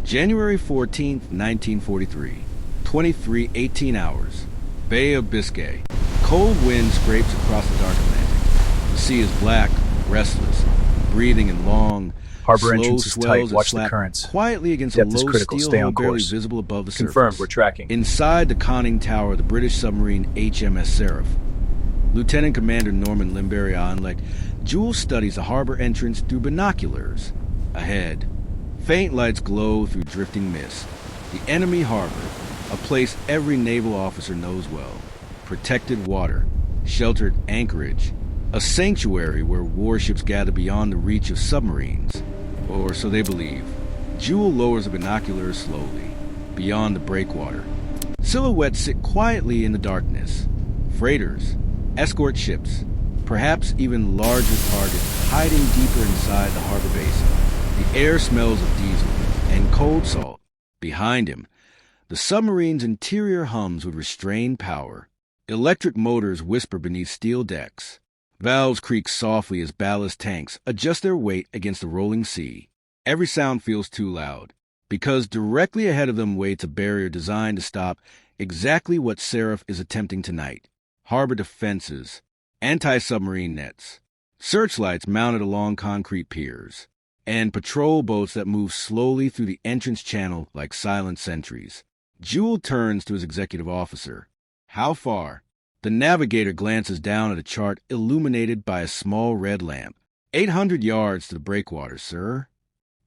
January 14th, 1943. 23:18 hours. Bay of Biscay. Cold wind scrapes across the dark Atlantic. The sea is black, restless, breathing in long, Harbor slow entrance is swells tight. that Watch the slap currents. quietly against Depth a is low critical. steel Stay hull on barely course. visible above the Confirmed. surface. We're tracking. Inside the conning tower of the British submarine HMS Seraph, Lieutenant Commander Norman Limberian-led Jewel studies the harbor entrance through binoculars. Ahead, faint lights glow through drifting mist. The enemy harbor, a place every naval officer knows well. Protected water, sheltered anchorage, a sanctuary where warships gather beyond the reach of submarines. Or so they believe. Jewel lowers the binoculars slowly, beyond the breakwater. Silhouettes sit quietly in the darkness. Freighters, escort ships, perhaps even larger targets hiding deeper inside the harbor basin. The air smells of diesel and cold salt. Behind him, the submarine's interior hums with restrained power. Electric motors whisper beneath steel decks. Valves creak softly as ballast tanks adjust their weight against the rolling sea. Every sound feels too loud, because directly ahead of them waits a barrier designed to stop exactly what Seraph is attempting tonight. Harbor defenses, anti-submarine nets, searchlights mounted along concrete piers, and patrol boats that move slowly through the entrance channel like silent sentries. Jewel turns to his executive officer. How far? The navigator glances down at a chart illuminated by a small red lamp. 800 yards to the breakwater, sir.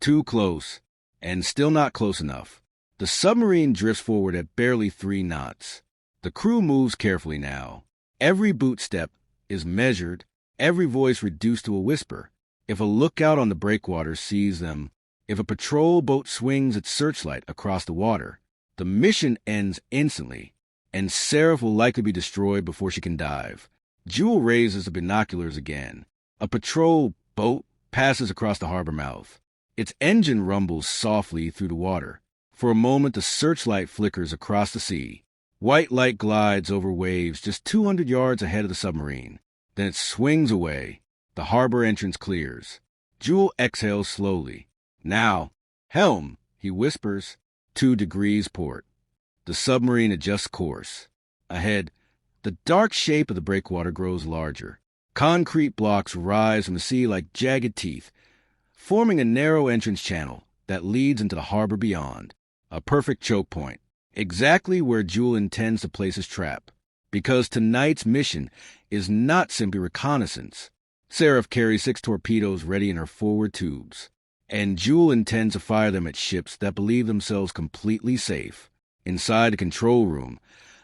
Too close, and still not close enough. The submarine drifts forward at barely 3 knots. The crew moves carefully now. Every boot step is measured, every voice reduced to a whisper. If a lookout on the breakwater sees them, if a patrol boat swings its searchlight across the water, the mission ends instantly, and Seraph will likely be destroyed before she can dive. Jewel raises the binoculars again. A patrol boat passes across the harbor mouth. Its engine rumbles softly through the water. For a moment, the searchlight flickers across the sea. White light glides over waves just 200 yards ahead of the submarine. Then it swings away. The harbor entrance clears. Jewel exhales slowly. Now, helm, he whispers. 2 degrees port. The submarine adjusts course. Ahead, the dark shape of the breakwater grows larger. Concrete blocks rise from the sea like jagged teeth, forming a narrow entrance channel that leads into the harbor beyond. A perfect choke point, exactly where Jewel intends to place his trap. Because tonight's mission is not simply reconnaissance. Seraph carries 6 torpedoes ready in her forward tubes, and Jewel intends to fire them at ships that believe themselves completely safe. Inside the control room,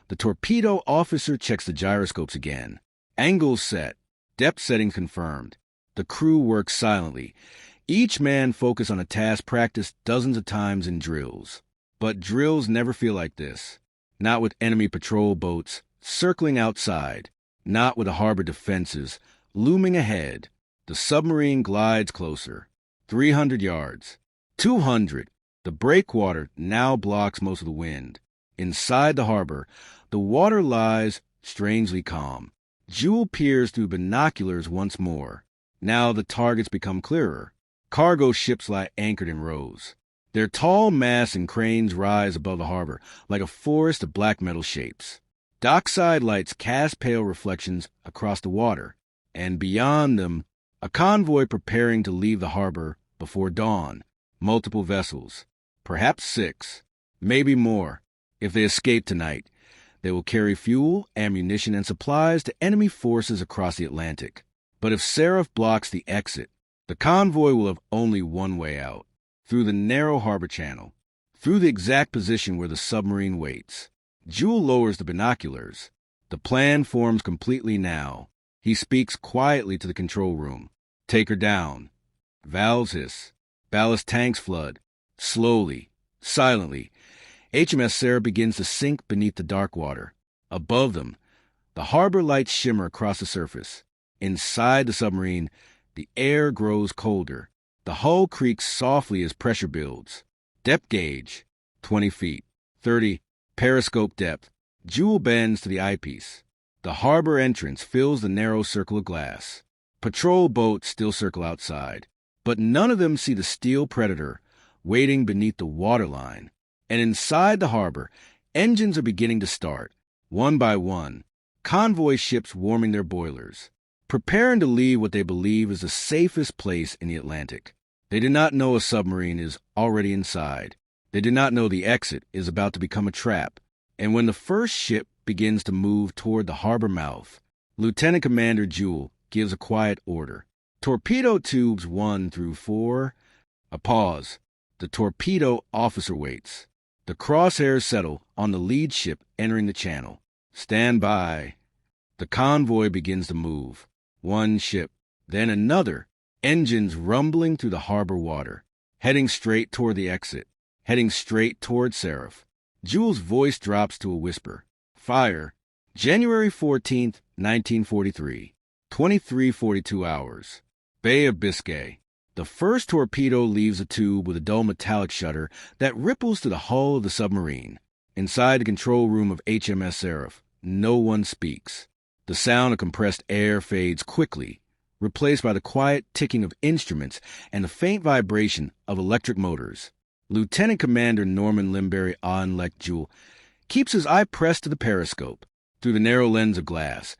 the torpedo officer checks the gyroscopes again. Angles set, depth settings confirmed. The crew works silently, each man focused on a task practiced dozens of times in drills. But drills never feel like this. Not with enemy patrol boats circling outside, not with the harbor defenses looming ahead. The submarine glides closer. 300 yards. 200. The breakwater now blocks most of the wind. Inside the harbor, the water lies strangely calm. Jewel peers through binoculars once more. Now the targets become clearer. Cargo ships lie anchored in rows. Their tall masts and cranes rise above the harbor like a forest of black metal shapes. Dockside lights cast pale reflections across the water, and beyond them, a convoy preparing to leave the harbor before dawn. Multiple vessels, perhaps 6, maybe more. If they escape tonight, they will carry fuel, ammunition, and supplies to enemy forces across the Atlantic. But if Seraph blocks the exit, the convoy will have only one way out, through the narrow harbor channel, through the exact position where the submarine waits. Jewel lowers the binoculars. The plan forms completely now. He speaks quietly to the control room. Take her down. Valves hiss. Ballast tanks flood. Slowly, silently, HMS Seraph begins to sink beneath the dark water. Above them, the harbor lights shimmer across the surface. Inside the submarine, the air grows colder. The hull creaks softly as pressure builds. Depth gauge, 20 feet. 30, periscope depth. Jewel bends to the eyepiece. The harbor entrance fills the narrow circle of glass. Patrol boats still circle outside, but none of them see the steel predator waiting beneath the waterline. And inside the harbor, engines are beginning to start, one by one, convoy ships warming their boilers, preparing to leave what they believe is the safest place in the Atlantic. They do not know a submarine is already inside. They do not know the exit is about to become a trap. And when the first ship begins to move toward the harbor mouth, Lieutenant Commander Jewell gives a quiet order. Torpedo tubes 1 through 4. A pause. The torpedo officer waits. The crosshairs settle on the lead ship entering the channel. Stand by. The convoy begins to move. One ship, then another, engines rumbling through the harbor water, heading straight toward the exit, heading straight toward Seraph. Jewell's voice drops to a whisper. Fire. January 14th, 1943. 23:42 hours. Bay of Biscay. The first torpedo leaves a tube with a dull metallic shutter that ripples to the hull of the submarine. Inside the control room of HMS Seraph, no one speaks. The sound of compressed air fades quickly, replaced by the quiet ticking of instruments and the faint vibration of electric motors. Lieutenant Commander Norman Limbury Auchinleck Jewell keeps his eye pressed to the periscope through the narrow lens of glass.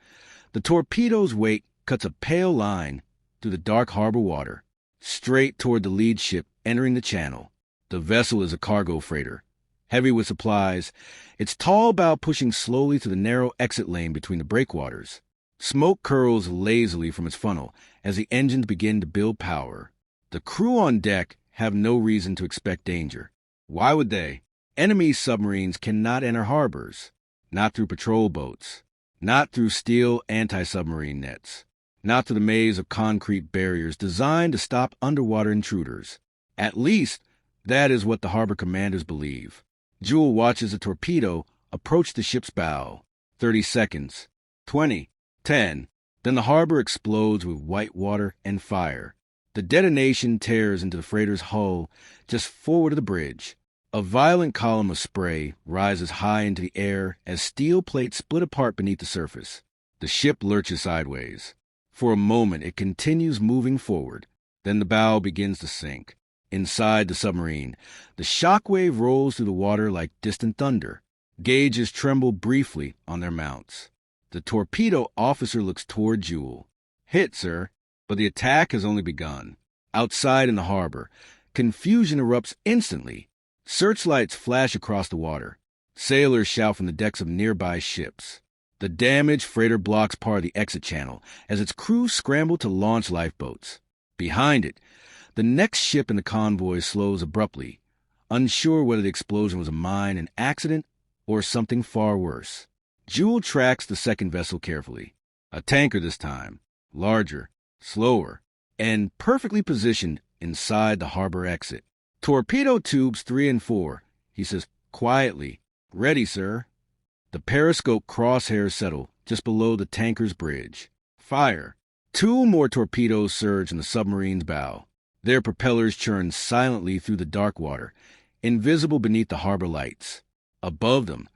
The torpedo's wake cuts a pale line through the dark harbor water, straight toward the lead ship entering the channel. The vessel is a cargo freighter, heavy with supplies, its tall bow pushing slowly through the narrow exit lane between the breakwaters. Smoke curls lazily from its funnel as the engines begin to build power. The crew on deck have no reason to expect danger. Why would they? Enemy submarines cannot enter harbors, not through patrol boats, not through steel anti-submarine nets, not through the maze of concrete barriers designed to stop underwater intruders. At least, that is what the harbor commanders believe. Jewell watches a torpedo approach the ship's bow. 30 seconds. 20. 10. Then the harbor explodes with white water and fire. The detonation tears into the freighter's hull just forward of the bridge. A violent column of spray rises high into the air as steel plates split apart beneath the surface. The ship lurches sideways. For a moment, it continues moving forward. Then the bow begins to sink. Inside the submarine, the shockwave rolls through the water like distant thunder. Gauges tremble briefly on their mounts. The torpedo officer looks toward Jewell. Hit, sir. But the attack has only begun. Outside in the harbor, confusion erupts instantly. Searchlights flash across the water. Sailors shout from the decks of nearby ships. The damaged freighter blocks part of the exit channel as its crew scramble to launch lifeboats. Behind it, the next ship in the convoy slows abruptly, unsure whether the explosion was a mine, an accident, or something far worse. Jewell tracks the second vessel carefully. A tanker this time, larger, slower, and perfectly positioned inside the harbor exit. Torpedo tubes 3 and 4, he says quietly. Ready, sir. The periscope crosshairs settle just below the tanker's bridge. Fire. 2 more torpedoes surge in the submarine's bow. Their propellers churn silently through the dark water, invisible beneath the harbor lights. Above them,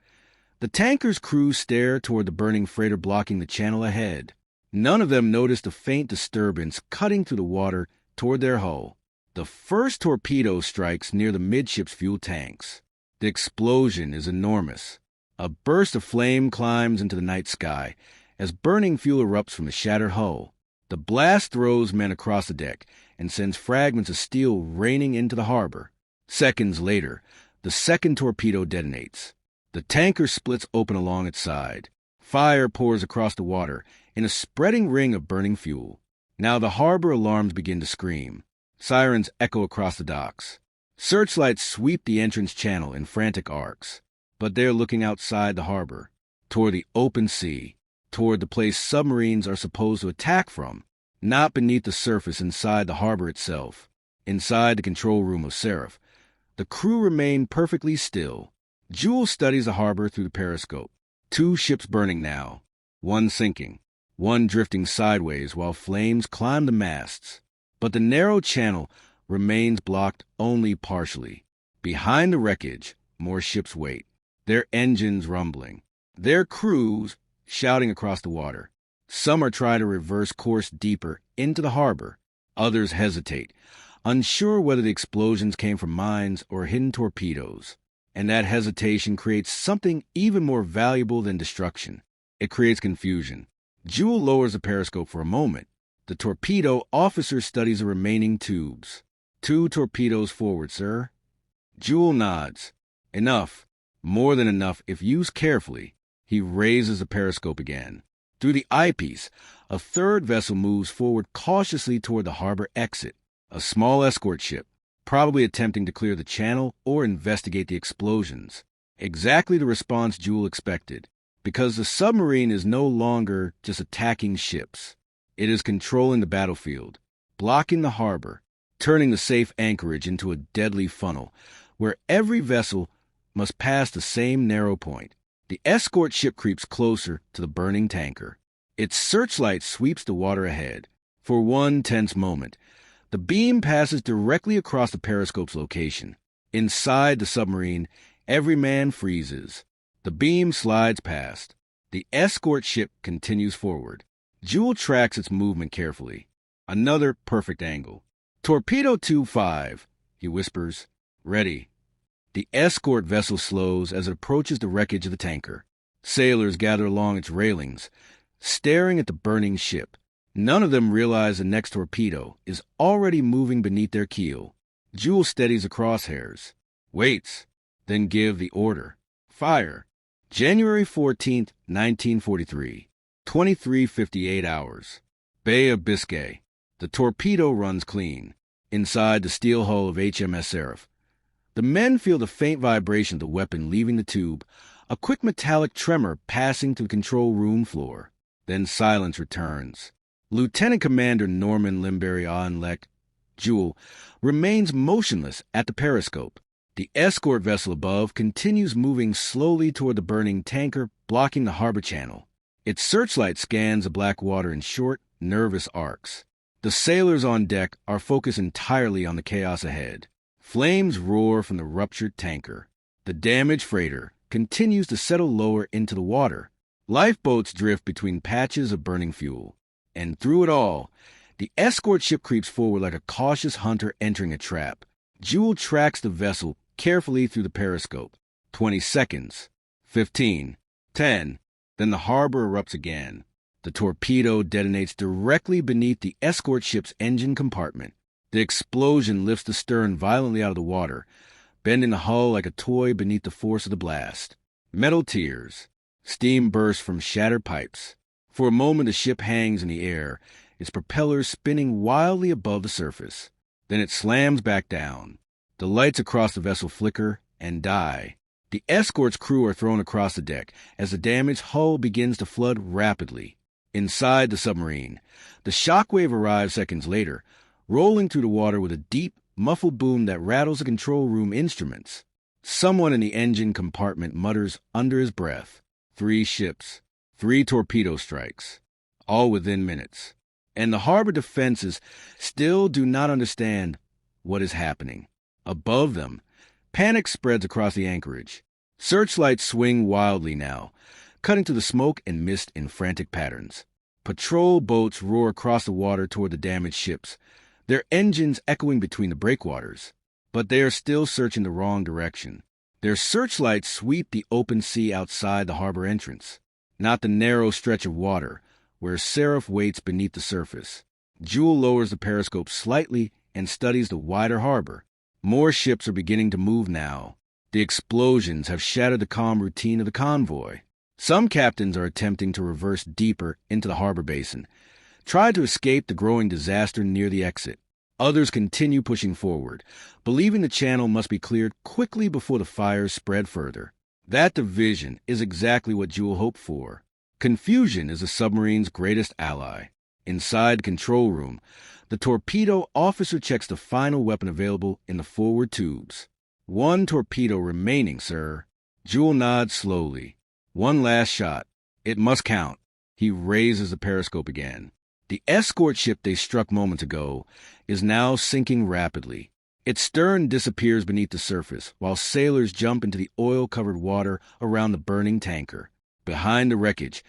the tanker's crew stare toward the burning freighter blocking the channel ahead. None of them noticed a faint disturbance cutting through the water toward their hull. The first torpedo strikes near the midship's fuel tanks. The explosion is enormous. A burst of flame climbs into the night sky as burning fuel erupts from the shattered hull. The blast throws men across the deck and sends fragments of steel raining into the harbor. Seconds later, the second torpedo detonates. The tanker splits open along its side. Fire pours across the water in a spreading ring of burning fuel. Now the harbor alarms begin to scream. Sirens echo across the docks. Searchlights sweep the entrance channel in frantic arcs. But they're looking outside the harbor, toward the open sea, toward the place submarines are supposed to attack from, not beneath the surface inside the harbor itself. Inside the control room of Seraph, the crew remain perfectly still. Jewell studies the harbor through the periscope. 2 ships burning now, 1 sinking, 1 drifting sideways while flames climb the masts. But the narrow channel remains blocked only partially. Behind the wreckage, more ships wait, their engines rumbling, their crews shouting across the water. Some are trying to reverse course deeper into the harbor. Others hesitate, unsure whether the explosions came from mines or hidden torpedoes. And that hesitation creates something even more valuable than destruction. It creates confusion. Jewel lowers the periscope for a moment. The torpedo officer studies the remaining tubes. 2 torpedoes forward, sir. Jewel nods. Enough. More than enough if used carefully. He raises the periscope again. Through the eyepiece, a third vessel moves forward cautiously toward the harbor exit. A small escort ship, probably attempting to clear the channel or investigate the explosions. Exactly the response Jewel expected, because the submarine is no longer just attacking ships. It is controlling the battlefield, blocking the harbor, turning the safe anchorage into a deadly funnel, where every vessel must pass the same narrow point. The escort ship creeps closer to the burning tanker. Its searchlight sweeps the water ahead. For one tense moment, the beam passes directly across the periscope's location. Inside the submarine, every man freezes. The beam slides past. The escort ship continues forward. Jewel tracks its movement carefully. Another perfect angle. Torpedo tube 5, he whispers. Ready. The escort vessel slows as it approaches the wreckage of the tanker. Sailors gather along its railings, staring at the burning ship. None of them realize the next torpedo is already moving beneath their keel. Jewel steadies the crosshairs, waits, then give the order. Fire. January 14th, 1943, 23:58 hours. Bay of Biscay. The torpedo runs clean. Inside the steel hull of HMS Seraph, the men feel the faint vibration of the weapon leaving the tube, a quick metallic tremor passing to the control room floor. Then silence returns. Lieutenant Commander Norman Limbury Onlek, Jewel, remains motionless at the periscope. The escort vessel above continues moving slowly toward the burning tanker, blocking the harbor channel. Its searchlight scans the black water in short, nervous arcs. The sailors on deck are focused entirely on the chaos ahead. Flames roar from the ruptured tanker. The damaged freighter continues to settle lower into the water. Lifeboats drift between patches of burning fuel. And through it all, the escort ship creeps forward like a cautious hunter entering a trap. Jewel tracks the vessel carefully through the periscope. 20 seconds. 15. 10. Then the harbor erupts again. The torpedo detonates directly beneath the escort ship's engine compartment. The explosion lifts the stern violently out of the water, bending the hull like a toy beneath the force of the blast. Metal tears. Steam bursts from shattered pipes. For a moment the ship hangs in the air, its propellers spinning wildly above the surface. Then it slams back down. The lights across the vessel flicker and die. The escort's crew are thrown across the deck as the damaged hull begins to flood rapidly. Inside the submarine, the shockwave arrives seconds later, rolling through the water with a deep, muffled boom that rattles the control room instruments. Someone in the engine compartment mutters under his breath. 3 ships. 3 torpedo strikes, all within minutes. And the harbor defenses still do not understand what is happening. Above them, panic spreads across the anchorage. Searchlights swing wildly now, cutting through the smoke and mist in frantic patterns. Patrol boats roar across the water toward the damaged ships, their engines echoing between the breakwaters. But they are still searching the wrong direction. Their searchlights sweep the open sea outside the harbor entrance, not the narrow stretch of water where Seraph waits beneath the surface. Jewel lowers the periscope slightly and studies the wider harbor. More ships are beginning to move now. The explosions have shattered the calm routine of the convoy. Some captains are attempting to reverse deeper into the harbor basin, try to escape the growing disaster near the exit. Others continue pushing forward, believing the channel must be cleared quickly before the fires spread further. That division is exactly what Jewel hoped for. Confusion is the submarine's greatest ally. Inside the control room, the torpedo officer checks the final weapon available in the forward tubes. 1 torpedo remaining, sir. Jewel nods slowly. 1 last shot. It must count. He raises the periscope again. The escort ship they struck moments ago is now sinking rapidly. Its stern disappears beneath the surface, while sailors jump into the oil-covered water around the burning tanker. Behind the wreckage,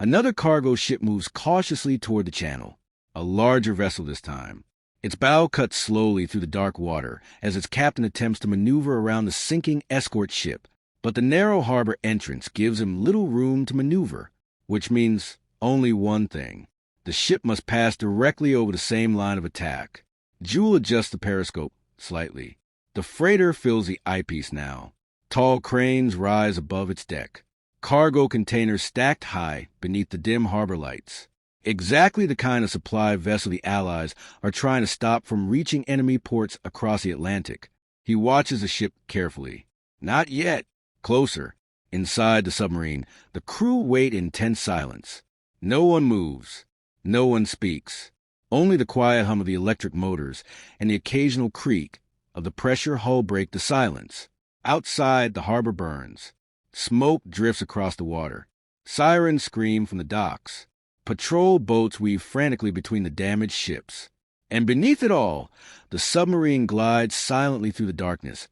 another cargo ship moves cautiously toward the channel. A larger vessel this time. Its bow cuts slowly through the dark water as its captain attempts to maneuver around the sinking escort ship, but the narrow harbor entrance gives him little room to maneuver, which means only one thing. The ship must pass directly over the same line of attack. Jewel adjusts the periscope slightly. The freighter fills the eyepiece now. Tall cranes rise above its deck. Cargo containers stacked high beneath the dim harbor lights. Exactly the kind of supply vessel the Allies are trying to stop from reaching enemy ports across the Atlantic. He watches the ship carefully. Not yet. Closer. Inside the submarine, the crew wait in tense silence. No one moves. No one speaks. Only the quiet hum of the electric motors and the occasional creak of the pressure hull break the silence. Outside, the harbor burns. Smoke drifts across the water. Sirens scream from the docks. Patrol boats weave frantically between the damaged ships. And beneath it all, the submarine glides silently through the darkness,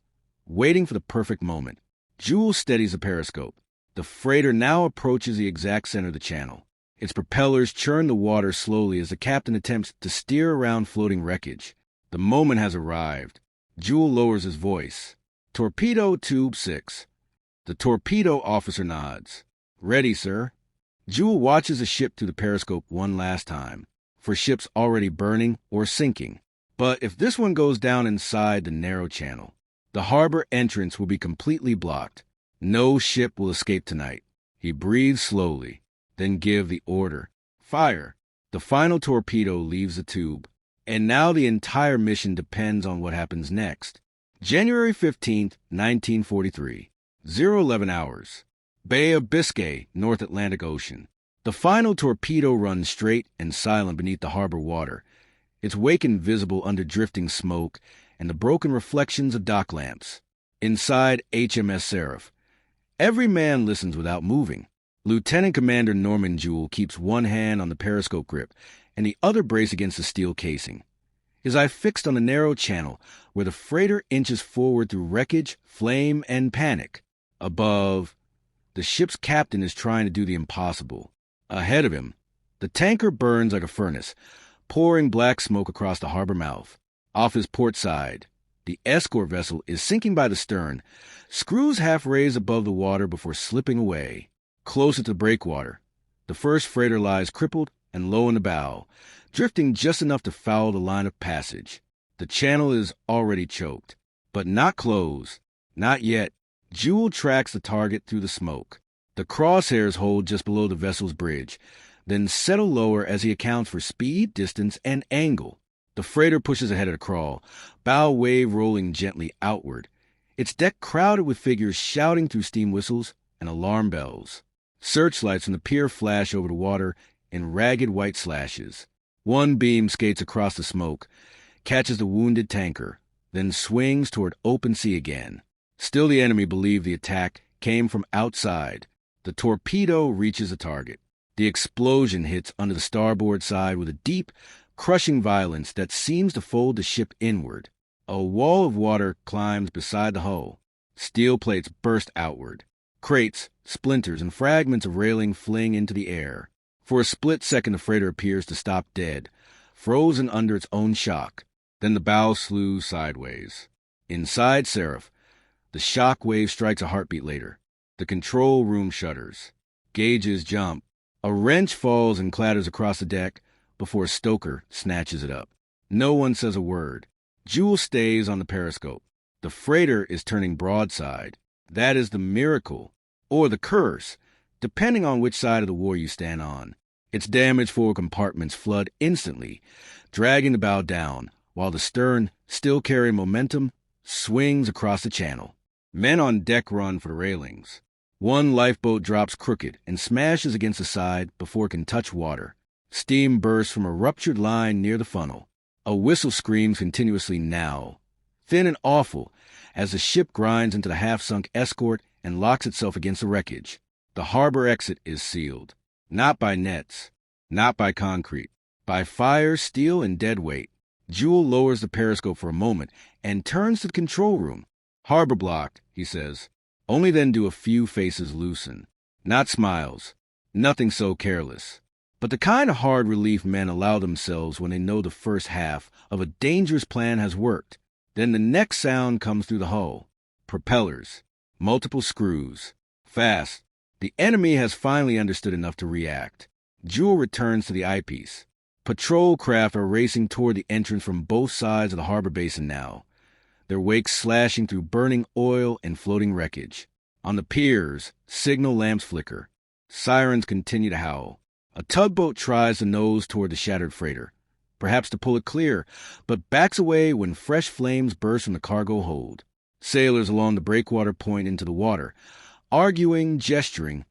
waiting for the perfect moment. Jewel steadies the periscope. The freighter now approaches the exact center of the channel. Its propellers churn the water slowly as the captain attempts to steer around floating wreckage. The moment has arrived. Jewel lowers his voice. Torpedo tube 6. The torpedo officer nods. Ready, sir. Jewel watches the ship through the periscope one last time, for ships already burning or sinking. But if this one goes down inside the narrow channel, the harbor entrance will be completely blocked. No ship will escape tonight. He breathes slowly, then gives the order. Fire! The final torpedo leaves the tube, and now the entire mission depends on what happens next. January 15th, 1943, 011 hours. Bay of Biscay, North Atlantic Ocean. The final torpedo runs straight and silent beneath the harbor water, its wake invisible under drifting smoke and the broken reflections of dock lamps. Inside HMS Seraph, every man listens without moving. Lieutenant Commander Norman Jewel keeps one hand on the periscope grip and the other braced against the steel casing, his eye fixed on the narrow channel where the freighter inches forward through wreckage, flame, and panic. Above, the ship's captain is trying to do the impossible. Ahead of him, the tanker burns like a furnace, pouring black smoke across the harbor mouth. Off his port side, the escort vessel is sinking by the stern, screws half raised above the water before slipping away. Closer to the breakwater, the first freighter lies crippled and low in the bow, drifting just enough to foul the line of passage. The channel is already choked, but not closed. Not yet. Jewel tracks the target through the smoke. The crosshairs hold just below the vessel's bridge, then settle lower as he accounts for speed, distance, and angle. The freighter pushes ahead at a crawl, bow wave rolling gently outward, its deck crowded with figures shouting through steam whistles and alarm bells. Searchlights from the pier flash over the water in ragged white slashes. One beam skates across the smoke, catches the wounded tanker, then swings toward open sea again. Still the enemy believe the attack came from outside. The torpedo reaches the target. The explosion hits under the starboard side with a deep, crushing violence that seems to fold the ship inward. A wall of water climbs beside the hull. Steel plates burst outward. Crates, splinters, and fragments of railing fling into the air. For a split second the freighter appears to stop dead, frozen under its own shock. Then the bow slews sideways. Inside Seraph, the shock wave strikes a heartbeat later. The control room shudders. Gauges jump. A wrench falls and clatters across the deck before a stoker snatches it up. No one says a word. Jewel stays on the periscope. The freighter is turning broadside. That is the miracle, or the curse, depending on which side of the war you stand on. Its damaged forward compartments flood instantly, dragging the bow down, while the stern, still carrying momentum, swings across the channel. Men on deck run for the railings. One lifeboat drops crooked and smashes against the side before it can touch water. Steam bursts from a ruptured line near the funnel. A whistle screams continuously now, thin and awful, as the ship grinds into the half-sunk escort and locks itself against the wreckage. The harbor exit is sealed, not by nets, not by concrete, by fire, steel, and dead weight. Jewel lowers the periscope for a moment and turns to the control room. Harbor blocked, he says. Only then do a few faces loosen. Not smiles. Nothing so careless. But the kind of hard relief men allow themselves when they know the first half of a dangerous plan has worked. Then the next sound comes through the hull. Propellers. Multiple screws. Fast. The enemy has finally understood enough to react. Jewel returns to the eyepiece. Patrol craft are racing toward the entrance from both sides of the harbor basin now, their wakes slashing through burning oil and floating wreckage. On the piers, signal lamps flicker. Sirens continue to howl. A tugboat tries to nose toward the shattered freighter, perhaps to pull it clear, but backs away when fresh flames burst from the cargo hold. Sailors along the breakwater point into the water, arguing, gesturing,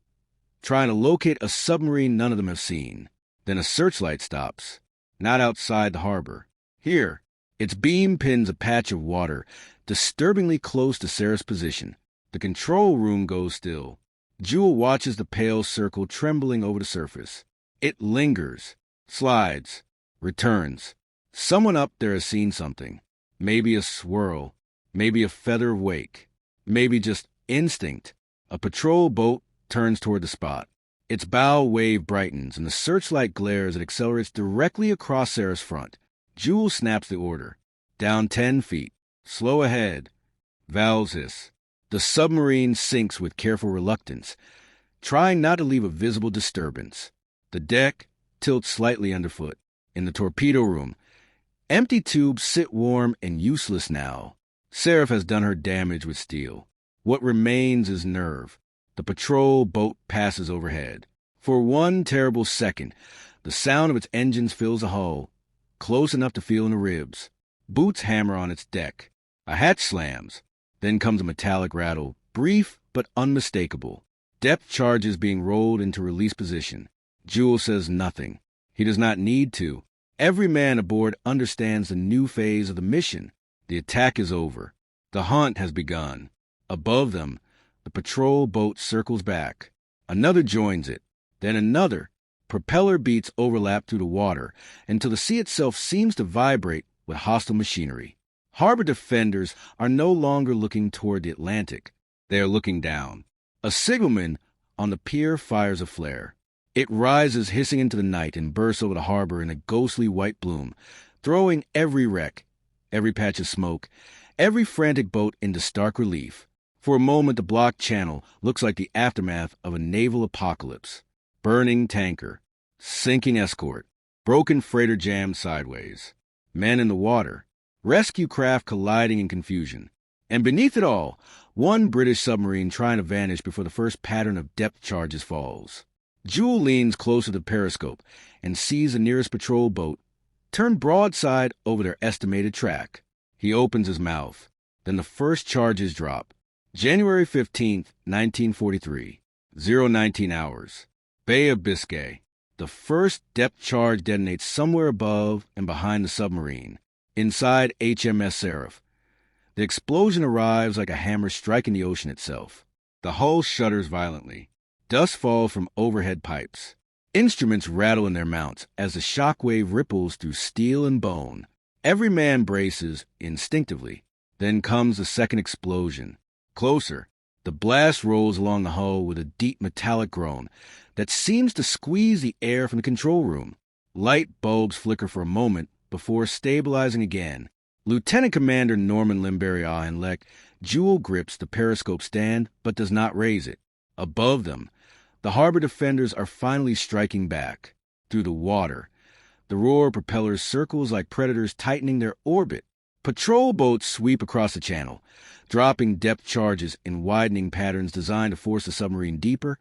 trying to locate a submarine none of them have seen. Then a searchlight stops, not outside the harbor. Here, its beam pins a patch of water, disturbingly close to Sarah's position. The control room goes still. Jewel watches the pale circle trembling over the surface. It lingers, slides, returns. Someone up there has seen something. Maybe a swirl, maybe a feather of wake, maybe just instinct. A patrol boat turns toward the spot. Its bow wave brightens, and the searchlight glares. It accelerates directly across Sarah's front. Jewel snaps the order. Down 10 feet. Slow ahead. Valves hiss. The submarine sinks with careful reluctance, trying not to leave a visible disturbance. The deck tilts slightly underfoot. In the torpedo room, empty tubes sit warm and useless now. Seraph has done her damage with steel. What remains is nerve. The patrol boat passes overhead. For one terrible second, the sound of its engines fills the hull, close enough to feel in the ribs. Boots hammer on its deck. A hatch slams. Then comes a metallic rattle, brief but unmistakable. Depth charges being rolled into release position. Jewel says nothing. He does not need to. Every man aboard understands the new phase of the mission. The attack is over. The hunt has begun. Above them, the patrol boat circles back. Another joins it. Then another. Propeller beats overlap through the water until the sea itself seems to vibrate with hostile machinery. Harbor defenders are no longer looking toward the Atlantic. They are looking down. A signalman on the pier fires a flare. It rises hissing into the night and bursts over the harbor in a ghostly white bloom, throwing every wreck, every patch of smoke, every frantic boat into stark relief. For a moment, the blocked channel looks like the aftermath of a naval apocalypse. Burning tanker, sinking escort, broken freighter jammed sideways, men in the water, rescue craft colliding in confusion. And beneath it all, one British submarine trying to vanish before the first pattern of depth charges falls. Jewel leans closer to the periscope and sees the nearest patrol boat turn broadside over their estimated track. He opens his mouth. Then the first charges drop. January 15th, 1943, 019 hours. Bay of Biscay. The first depth charge detonates somewhere above and behind the submarine, inside HMS Seraph. The explosion arrives like a hammer striking the ocean itself. The hull shudders violently. Dust falls from overhead pipes. Instruments rattle in their mounts as the shockwave ripples through steel and bone. Every man braces instinctively. Then comes the second explosion. Closer, the blast rolls along the hull with a deep metallic groan that seems to squeeze the air from the control room. Light bulbs flicker for a moment before stabilizing again. Lieutenant Commander Norman WWII and Lek Jewel grips the periscope stand but does not raise it. Above them, the harbor defenders are finally striking back. Through the water, the roar of propellers circles like predators tightening their orbit. Patrol boats sweep across the channel, dropping depth charges in widening patterns designed to force the submarine deeper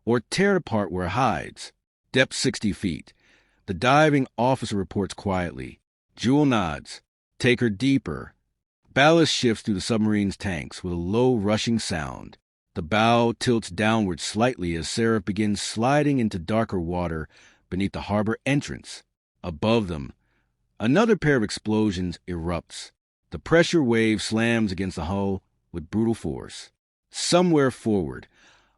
or tear it apart where it hides. Depth 60 feet. The diving officer reports quietly. Jewel nods. Take her deeper. Ballast shifts through the submarine's tanks with a low rushing sound. The bow tilts downward slightly as Seraph begins sliding into darker water beneath the harbor entrance. Above them, another pair of explosions erupts. The pressure wave slams against the hull with brutal force. Somewhere forward,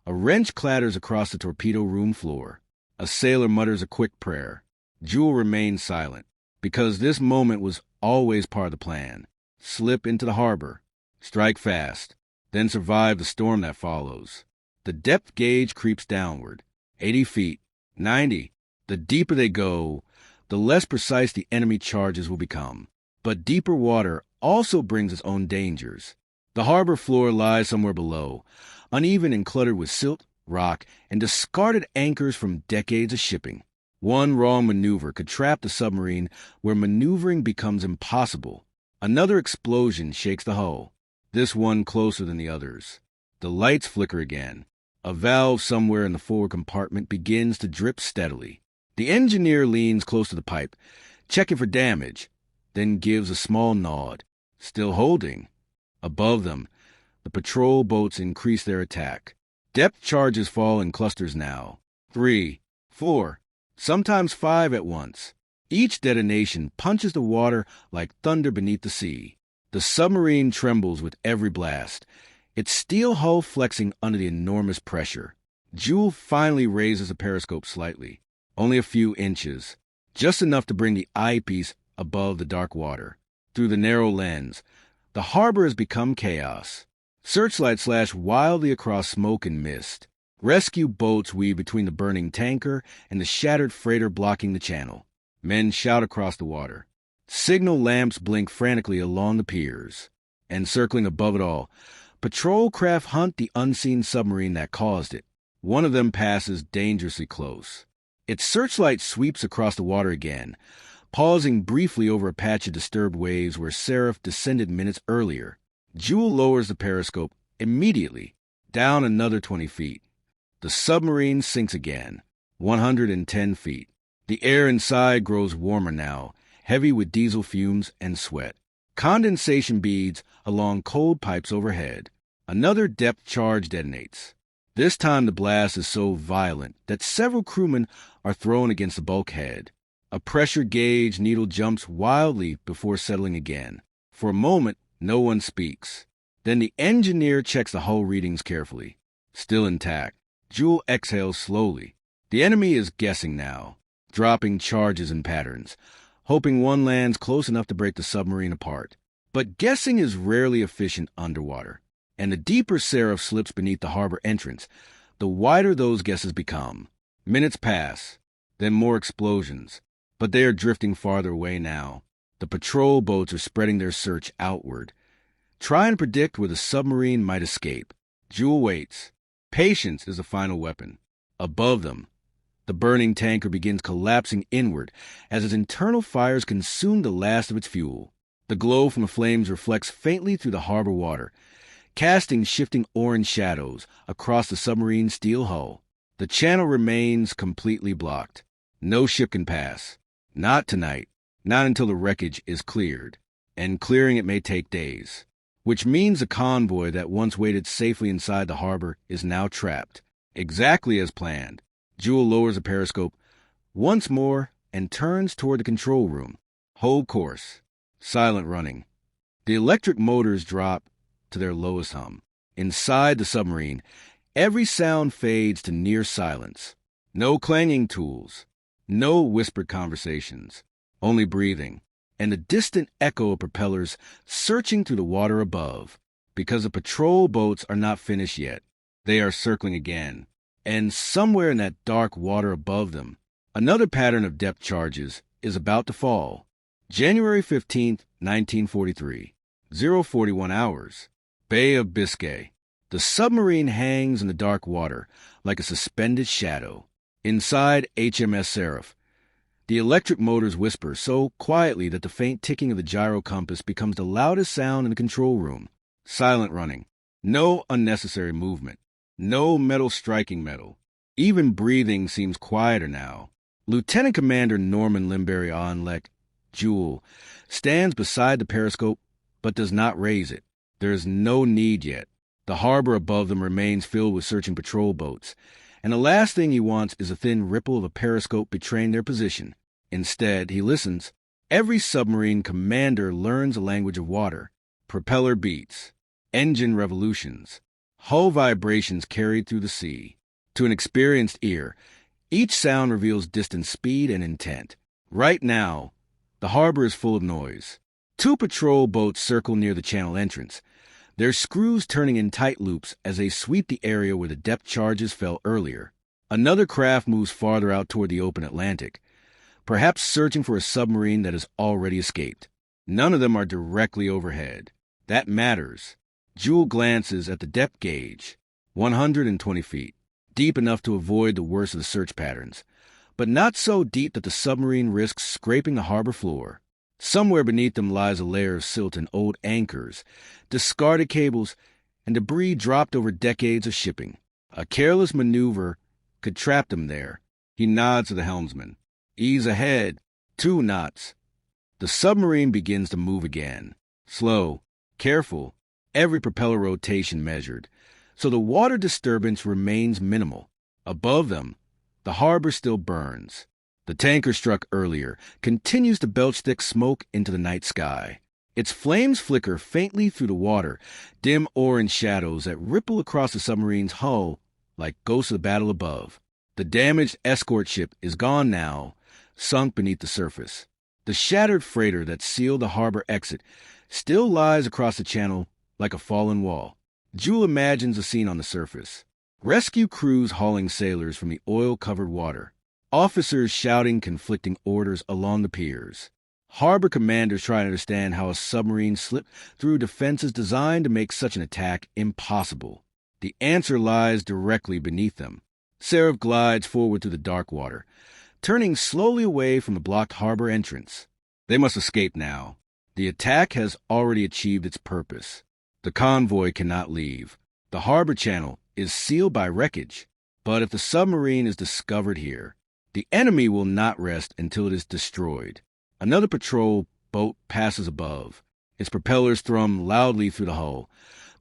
a wrench clatters across the torpedo room floor. A sailor mutters a quick prayer. Jewel remains silent, because this moment was always part of the plan. Slip into the harbor, strike fast, then survive the storm that follows. The depth gauge creeps downward. 80 feet, 90. The deeper they go, the less precise the enemy charges will become. But deeper water also brings its own dangers. The harbor floor lies somewhere below, uneven and cluttered with silt, rock, and discarded anchors from decades of shipping. One wrong maneuver could trap the submarine where maneuvering becomes impossible. Another explosion shakes the hull, this one closer than the others. The lights flicker again. A valve somewhere in the forward compartment begins to drip steadily. The engineer leans close to the pipe, checking for damage, then gives a small nod. Still holding. Above them, the patrol boats increase their attack. Depth charges fall in clusters now. 3, 4, sometimes 5 at once. Each detonation punches the water like thunder beneath the sea. The submarine trembles with every blast, its steel hull flexing under the enormous pressure. Jewel finally raises the periscope slightly. Only a few inches, just enough to bring the eyepiece above the dark water. Through the narrow lens, the harbor has become chaos. Searchlights flash wildly across smoke and mist. Rescue boats weave between the burning tanker and the shattered freighter blocking the channel. Men shout across the water. Signal lamps blink frantically along the piers. And circling above it all, patrol craft hunt the unseen submarine that caused it. One of them passes dangerously close. Its searchlight sweeps across the water again, pausing briefly over a patch of disturbed waves where Seraph descended minutes earlier. Jewel lowers the periscope immediately, down another 20 feet. The submarine sinks again, 110 feet. The air inside grows warmer now, heavy with diesel fumes and sweat. Condensation beads along cold pipes overhead. Another depth charge detonates. This time the blast is so violent that several crewmen are thrown against the bulkhead. A pressure gauge needle jumps wildly before settling again. For a moment, no one speaks. Then the engineer checks the hull readings carefully. Still intact. Jewel exhales slowly. The enemy is guessing now, dropping charges and patterns, hoping one lands close enough to break the submarine apart. But guessing is rarely efficient underwater. And the deeper Seraph slips beneath the harbor entrance, the wider those guesses become. Minutes pass, then more explosions, but they are drifting farther away now. The patrol boats are spreading their search outward, trying to predict where the submarine might escape. Jewel waits. Patience is the final weapon. Above them, the burning tanker begins collapsing inward as its internal fires consume the last of its fuel. The glow from the flames reflects faintly through the harbor water, casting shifting orange shadows across the submarine's steel hull. The channel remains completely blocked. No ship can pass. Not tonight. Not until the wreckage is cleared. And clearing it may take days. Which means the convoy that once waited safely inside the harbor is now trapped. Exactly as planned. Jewel lowers the periscope once more and turns toward the control room. Hold course. Silent running. The electric motors drop to their lowest hum. Inside the submarine, every sound fades to near silence. No clanging tools, no whispered conversations, only breathing, and the distant echo of propellers searching through the water above. Because the patrol boats are not finished yet, they are circling again, and somewhere in that dark water above them, another pattern of depth charges is about to fall. January 15th, 1943, 041 hours. Bay of Biscay. The submarine hangs in the dark water like a suspended shadow. Inside HMS Seraph, the electric motors whisper so quietly that the faint ticking of the gyro compass becomes the loudest sound in the control room. Silent running. No unnecessary movement. No metal striking metal. Even breathing seems quieter now. Lieutenant Commander Norman Limberi-Onlek, Jewel, stands beside the periscope but does not raise it. There is no need yet. The harbor above them remains filled with searching patrol boats, and the last thing he wants is a thin ripple of a periscope betraying their position. Instead, he listens. Every submarine commander learns the language of water. Propeller beats, engine revolutions, hull vibrations carried through the sea. To an experienced ear, each sound reveals distant speed and intent. Right now, the harbor is full of noise. 2 patrol boats circle near the channel entrance, their screws turning in tight loops as they sweep the area where the depth charges fell earlier. Another craft moves farther out toward the open Atlantic, perhaps searching for a submarine that has already escaped. None of them are directly overhead. That matters. Jewel glances at the depth gauge. 120 feet. Deep enough to avoid the worst of the search patterns, but not so deep that the submarine risks scraping the harbor floor. Somewhere beneath them lies a layer of silt and old anchors, discarded cables, and debris dropped over decades of shipping. A careless maneuver could trap them there. He nods to the helmsman. Ease ahead. 2 knots. The submarine begins to move again. Slow, careful, every propeller rotation measured, so the water disturbance remains minimal. Above them, the harbor still burns. The tanker struck earlier continues to belch thick smoke into the night sky. Its flames flicker faintly through the water, dim orange shadows that ripple across the submarine's hull like ghosts of the battle above. The damaged escort ship is gone now, sunk beneath the surface. The shattered freighter that sealed the harbor exit still lies across the channel like a fallen wall. Jewel imagines the scene on the surface. Rescue crews hauling sailors from the oil-covered water. Officers shouting conflicting orders along the piers. Harbor commanders try to understand how a submarine slipped through defenses designed to make such an attack impossible. The answer lies directly beneath them. Seraph glides forward through the dark water, turning slowly away from the blocked harbor entrance. They must escape now. The attack has already achieved its purpose. The convoy cannot leave. The harbor channel is sealed by wreckage. But if the submarine is discovered here, the enemy will not rest until it is destroyed. Another patrol boat passes above. Its propellers thrum loudly through the hull,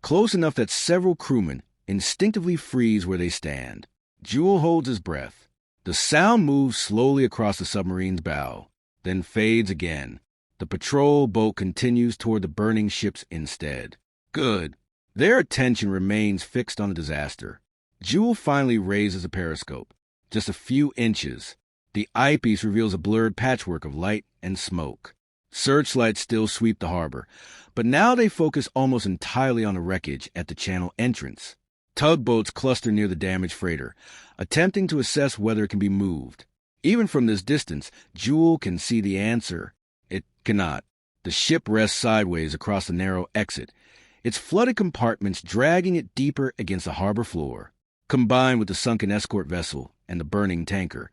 close enough that several crewmen instinctively freeze where they stand. Jewel holds his breath. The sound moves slowly across the submarine's bow, then fades again. The patrol boat continues toward the burning ships instead. Good. Their attention remains fixed on the disaster. Jewel finally raises a periscope. Just a few inches. The eyepiece reveals a blurred patchwork of light and smoke. Searchlights still sweep the harbor, but now they focus almost entirely on the wreckage at the channel entrance. Tugboats cluster near the damaged freighter, attempting to assess whether it can be moved. Even from this distance, Jewel can see the answer. It cannot. The ship rests sideways across the narrow exit, its flooded compartments dragging it deeper against the harbor floor. Combined with the sunken escort vessel and the burning tanker,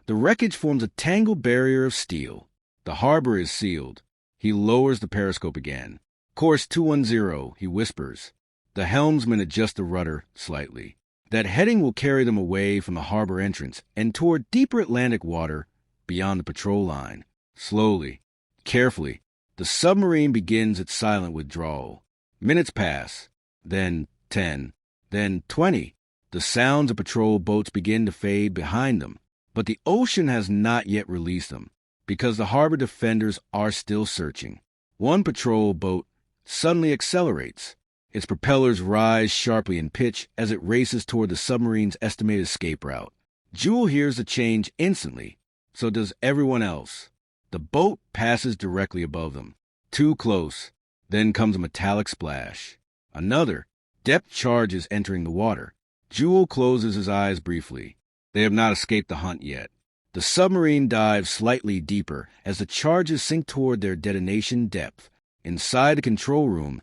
the wreckage forms a tangled barrier of steel. The harbor is sealed. He lowers the periscope again. Course 210, he whispers. The helmsman adjusts the rudder slightly. That heading will carry them away from the harbor entrance and toward deeper Atlantic water beyond the patrol line. Slowly, carefully, the submarine begins its silent withdrawal. Minutes pass, then 10, then 20. The sounds of patrol boats begin to fade behind them, but the ocean has not yet released them, because the harbor defenders are still searching. One patrol boat suddenly accelerates. Its propellers rise sharply in pitch as it races toward the submarine's estimated escape route. Jewel hears the change instantly, so does everyone else. The boat passes directly above them. Too close. Then comes a metallic splash. Another. Depth charges entering the water. Jewel closes his eyes briefly. They have not escaped the hunt yet. The submarine dives slightly deeper as the charges sink toward their detonation depth. Inside the control room,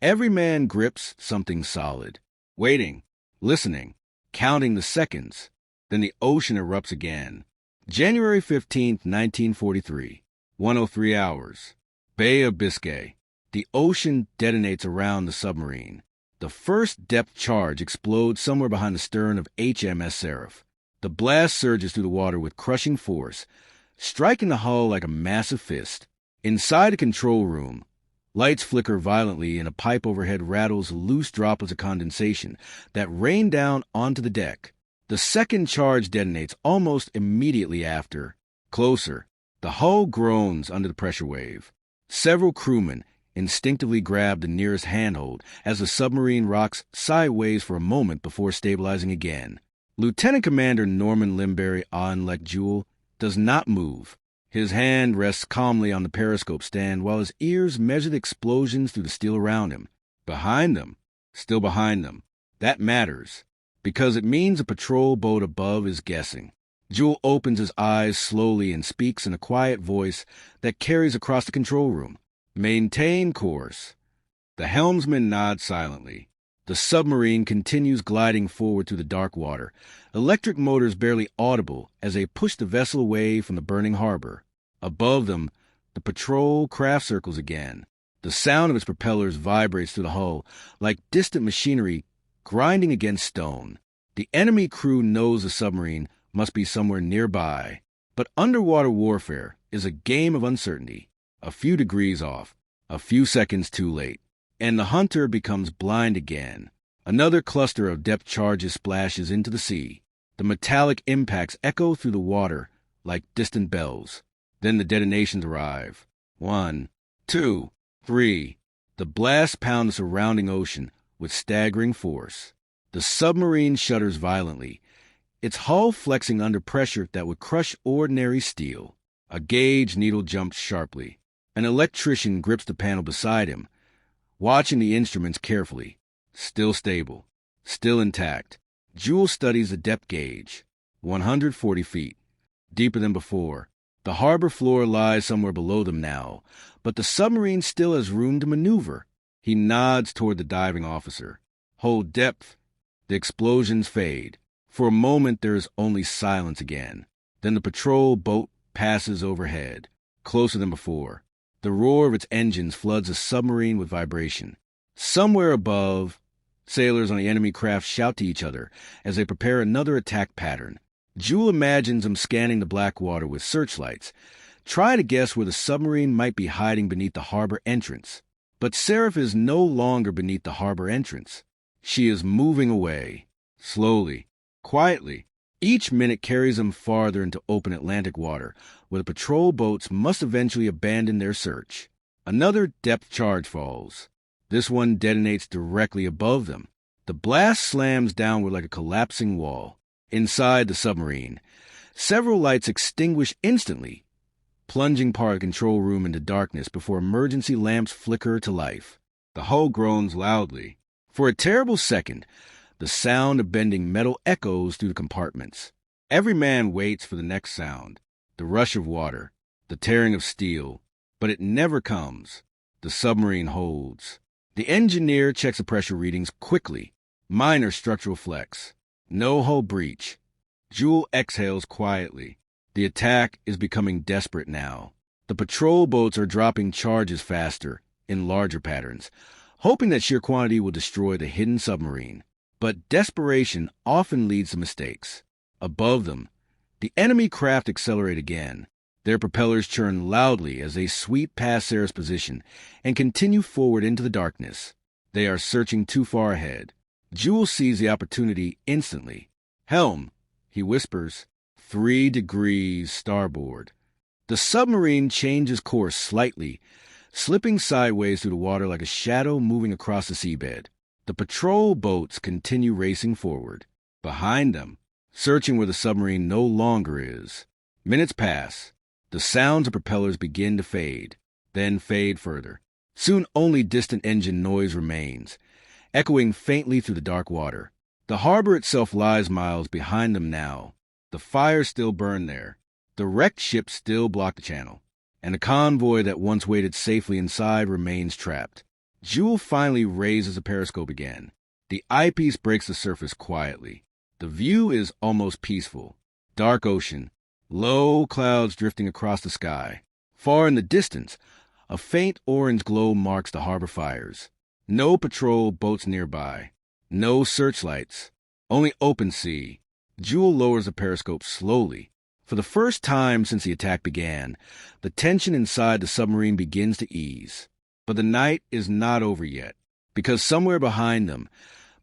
every man grips something solid. Waiting, listening, counting the seconds. Then the ocean erupts again. January 15th, 1943. 1:03 hours. Bay of Biscay. The ocean detonates around the submarine. The first depth charge explodes somewhere behind the stern of HMS Seraph. The blast surges through the water with crushing force, striking the hull like a massive fist. Inside the control room, lights flicker violently and a pipe overhead rattles loose droplets of condensation that rain down onto the deck. The second charge detonates almost immediately after. Closer. The hull groans under the pressure wave. Several crewmen instinctively grab the nearest handhold as the submarine rocks sideways for a moment before stabilizing again. Lieutenant Commander Norman Limberry Onlek Jewel does not move. His hand rests calmly on the periscope stand while his ears measure the explosions through the steel around him. Behind them, still behind them. That matters. Because it means a patrol boat above is guessing. Jewel opens his eyes slowly and speaks in a quiet voice that carries across the control room. Maintain course. The helmsman nods silently. The submarine continues gliding forward through the dark water, electric motors barely audible as they push the vessel away from the burning harbor. Above them, the patrol craft circles again. The sound of its propellers vibrates through the hull like distant machinery grinding against stone. The enemy crew knows the submarine must be somewhere nearby, but underwater warfare is a game of uncertainty. A few degrees off, a few seconds too late, and the hunter becomes blind again. Another cluster of depth charges splashes into the sea. The metallic impacts echo through the water like distant bells. Then the detonations arrive. 1, 2, 3. The blasts pound the surrounding ocean with staggering force. The submarine shudders violently, its hull flexing under pressure that would crush ordinary steel. A gauge needle jumps sharply. An electrician grips the panel beside him, watching the instruments carefully. Still stable, still intact. Jewel studies the depth gauge. 140 feet. Deeper than before. The harbor floor lies somewhere below them now, but the submarine still has room to maneuver. He nods toward the diving officer. Hold depth. The explosions fade. For a moment there is only silence again. Then the patrol boat passes overhead, closer than before. The roar of its engines floods the submarine with vibration. Somewhere above, sailors on the enemy craft shout to each other as they prepare another attack pattern. Jewel imagines them scanning the black water with searchlights. Try to guess where the submarine might be hiding beneath the harbor entrance. But Seraph is no longer beneath the harbor entrance. She is moving away, slowly, quietly. Each minute carries them farther into open Atlantic water, where the patrol boats must eventually abandon their search. Another depth charge falls. This one detonates directly above them. The blast slams downward like a collapsing wall. Inside the submarine, several lights extinguish instantly, plunging part of the control room into darkness before emergency lamps flicker to life. The hull groans loudly. For a terrible second, the sound of bending metal echoes through the compartments. Every man waits for the next sound, the rush of water, the tearing of steel, but it never comes. The submarine holds. The engineer checks the pressure readings quickly. Minor structural flex. No hull breach. Jewel exhales quietly. The attack is becoming desperate now. The patrol boats are dropping charges faster, in larger patterns, hoping that sheer quantity will destroy the hidden submarine. But desperation often leads to mistakes. Above them, the enemy craft accelerate again. Their propellers churn loudly as they sweep past Sarah's position and continue forward into the darkness. They are searching too far ahead. Jewel sees the opportunity instantly. Helm, he whispers, 3 degrees starboard. The submarine changes course slightly, slipping sideways through the water like a shadow moving across the seabed. The patrol boats continue racing forward. Behind them, searching where the submarine no longer is. Minutes pass. The sounds of propellers begin to fade, then fade further. Soon only distant engine noise remains, echoing faintly through the dark water. The harbor itself lies miles behind them now. The fires still burn there. The wrecked ships still block the channel. And the convoy that once waited safely inside remains trapped. Jewel finally raises the periscope again. The eyepiece breaks the surface quietly. The view is almost peaceful. Dark ocean, low clouds drifting across the sky. Far in the distance, a faint orange glow marks the harbor fires. No patrol boats nearby. No searchlights. Only open sea. Jewel lowers the periscope slowly. For the first time since the attack began, the tension inside the submarine begins to ease. But the night is not over yet, because somewhere behind them,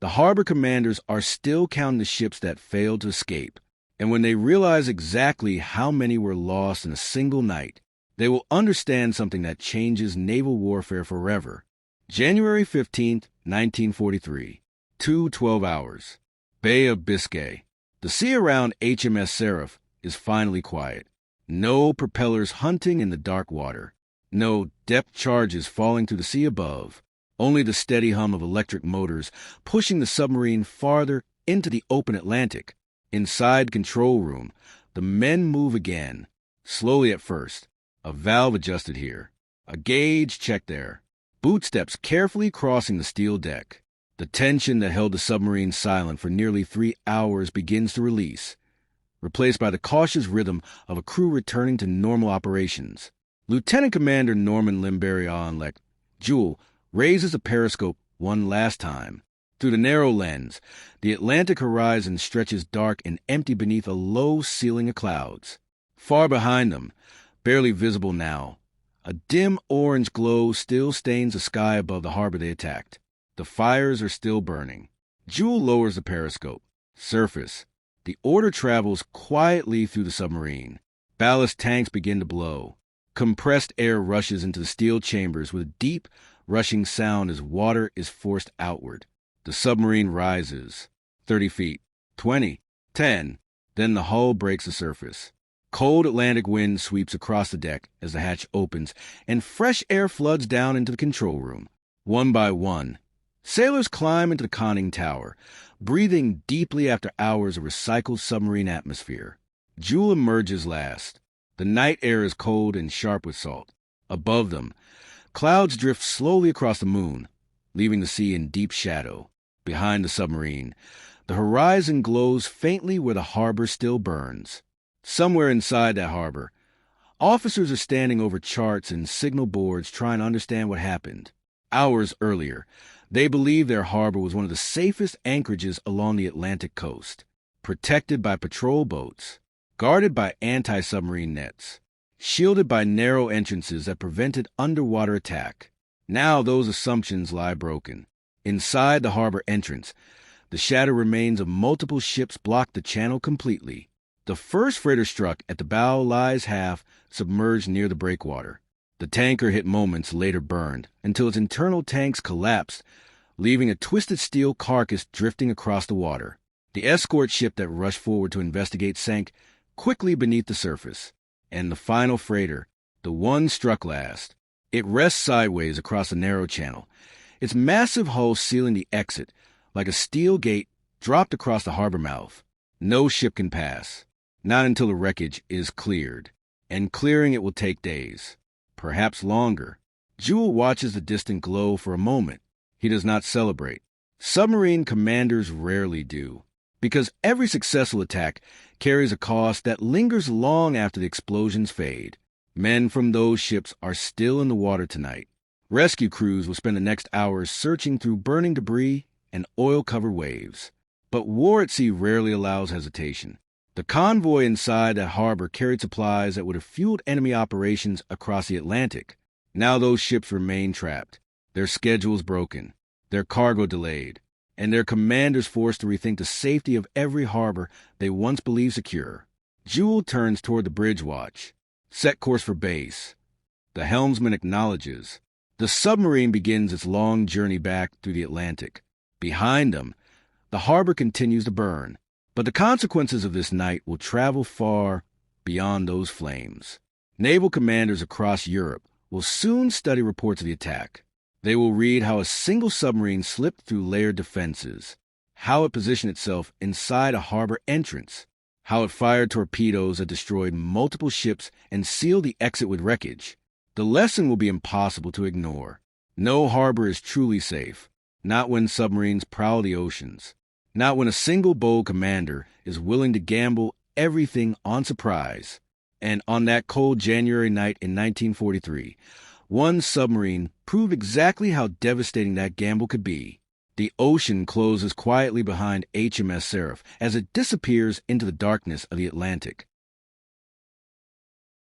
the harbor commanders are still counting the ships that failed to escape. And when they realize exactly how many were lost in a single night, they will understand something that changes naval warfare forever. January 15th, 1943. 2:12 hours. Bay of Biscay. The sea around HMS Seraph is finally quiet. No propellers hunting in the dark water. No depth charges falling through the sea above. Only the steady hum of electric motors pushing the submarine farther into the open Atlantic. Inside control room, the men move again, slowly at first. A valve adjusted here, a gauge checked there. Bootsteps carefully crossing the steel deck. The tension that held the submarine silent for nearly 3 hours begins to release, replaced by the cautious rhythm of a crew returning to normal operations. Lieutenant Commander Norman Limberion Jewel raises the periscope one last time. Through the narrow lens, the Atlantic horizon stretches dark and empty beneath a low ceiling of clouds. Far behind them, barely visible now, a dim orange glow still stains the sky above the harbor they attacked. The fires are still burning. Jewel lowers the periscope. Surface. The order travels quietly through the submarine. Ballast tanks begin to blow. Compressed air rushes into the steel chambers with a deep, rushing sound as water is forced outward. The submarine rises. 30 feet. 20. 10. Then the hull breaks the surface. Cold Atlantic wind sweeps across the deck as the hatch opens, and fresh air floods down into the control room. One by one, sailors climb into the conning tower, breathing deeply after hours of recycled submarine atmosphere. Jewel emerges last. The night air is cold and sharp with salt. Above them, clouds drift slowly across the moon, leaving the sea in deep shadow. Behind the submarine, the horizon glows faintly where the harbor still burns. Somewhere inside that harbor, officers are standing over charts and signal boards trying to understand what happened. Hours earlier, they believed their harbor was one of the safest anchorages along the Atlantic coast, protected by patrol boats, guarded by anti-submarine nets, shielded by narrow entrances that prevented underwater attack. Now those assumptions lie broken. Inside the harbor entrance, the shattered remains of multiple ships block the channel completely. The first freighter struck at the bow lies half submerged near the breakwater. The tanker hit moments later burned until its internal tanks collapsed, leaving a twisted steel carcass drifting across the water. The escort ship that rushed forward to investigate sank quickly beneath the surface. And the final freighter, the one struck last. It rests sideways across the narrow channel, its massive hull sealing the exit like a steel gate dropped across the harbor mouth. No ship can pass, not until the wreckage is cleared, and clearing it will take days, perhaps longer. Jewel watches the distant glow for a moment. He does not celebrate. Submarine commanders rarely do, because every successful attack carries a cost that lingers long after the explosions fade. Men from those ships are still in the water tonight. Rescue crews will spend the next hours searching through burning debris and oil-covered waves. But war at sea rarely allows hesitation. The convoy inside that harbor carried supplies that would have fueled enemy operations across the Atlantic. Now those ships remain trapped, their schedules broken, their cargo delayed, and their commanders forced to rethink the safety of every harbor they once believed secure. Jewel turns toward the bridge watch. Set course for base. The helmsman acknowledges. The submarine begins its long journey back through the Atlantic. Behind them, the harbor continues to burn, but the consequences of this night will travel far beyond those flames. Naval commanders across Europe will soon study reports of the attack. They will read how a single submarine slipped through layered defenses, how it positioned itself inside a harbor entrance, how it fired torpedoes that destroyed multiple ships and sealed the exit with wreckage. The lesson will be impossible to ignore. No harbor is truly safe, not when submarines prowl the oceans, not when a single bold commander is willing to gamble everything on surprise. And on that cold January night in 1943, one submarine proved exactly how devastating that gamble could be. The ocean closes quietly behind HMS Seraph as it disappears into the darkness of the Atlantic.